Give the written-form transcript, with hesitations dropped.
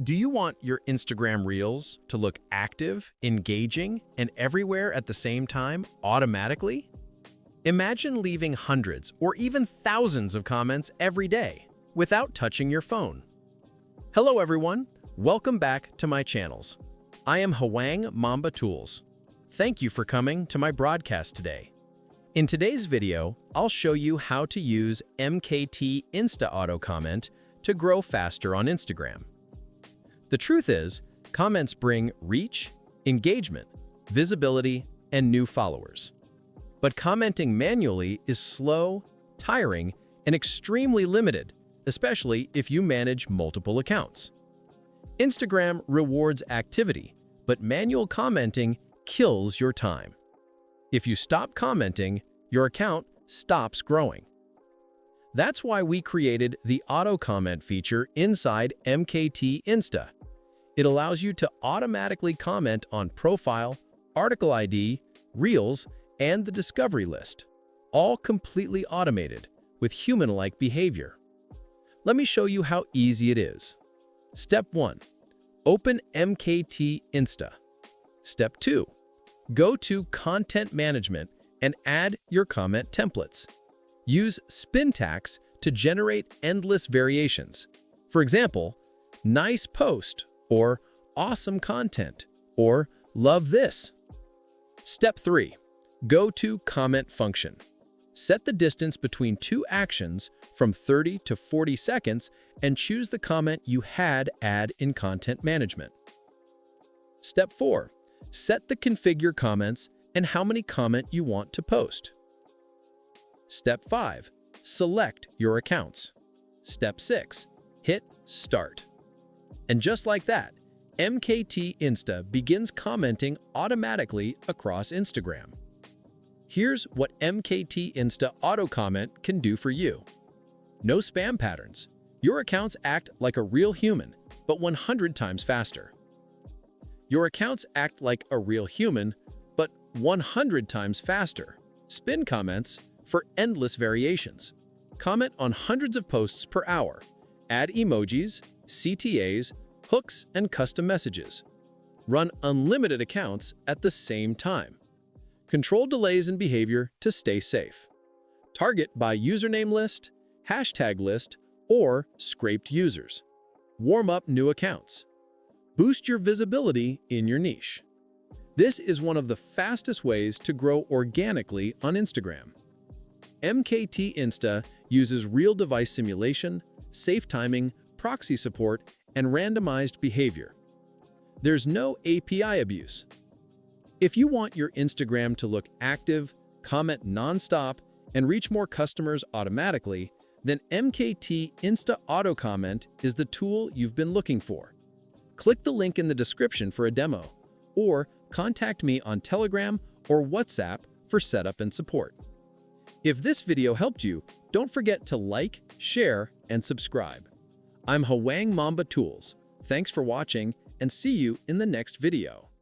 Do you want your Instagram Reels to look active, engaging, and everywhere at the same time automatically? Imagine leaving hundreds or even thousands of comments every day without touching your phone. Hello everyone, welcome back to my channels. I am Hwang Mamba Tools. Thank you for coming to my broadcast today. In today's video, I'll show you how to use MKT Insta Auto Comment to grow faster on Instagram. The truth is, comments bring reach, engagement, visibility, and new followers. But commenting manually is slow, tiring, and extremely limited, especially if you manage multiple accounts. Instagram rewards activity, but manual commenting kills your time. If you stop commenting, your account stops growing. That's why we created the auto comment feature inside MKT Insta. It allows you to automatically comment on profile, article ID, Reels, and the discovery list, all completely automated with human-like behavior. Let me show you how easy it is. Step 1. Open MKT Insta. Step 2. Go to Content Management and add your comment templates. Use spintax to generate endless variations. For example, nice post, or awesome content, or love this. Step 3. Go to Comment Function. Set the distance between two actions from 30 to 40 seconds and choose the comment you had add in Content Management. Step 4. Set the configure comments and how many comment you want to post. Step 5. Select your accounts. Step 6. Hit Start. And just like that, MKT Insta begins commenting automatically across Instagram. Here's what MKT Insta Auto Comment can do for you. No spam patterns. Your accounts act like a real human, but 100 times faster. Your accounts act like a real human, but 100 times faster. Spin comments for endless variations. Comment on hundreds of posts per hour. Add emojis, CTAs, hooks, and custom messages. Run unlimited accounts at the same time. Control delays in behavior to stay safe. Target by username list, hashtag list, or scraped users. Warm up new accounts. Boost your visibility in your niche. This is one of the fastest ways to grow organically on Instagram. MKT Insta uses real device simulation, safe timing, proxy support, and randomized behavior. There's no API abuse. If you want your Instagram to look active, comment nonstop, and reach more customers automatically, then MKT Insta Auto Comment is the tool you've been looking for. Click the link in the description for a demo, or contact me on Telegram or WhatsApp for setup and support. If this video helped you, don't forget to like, share, and subscribe. I'm Hwang Mamba Tools. Thanks for watching, and see you in the next video.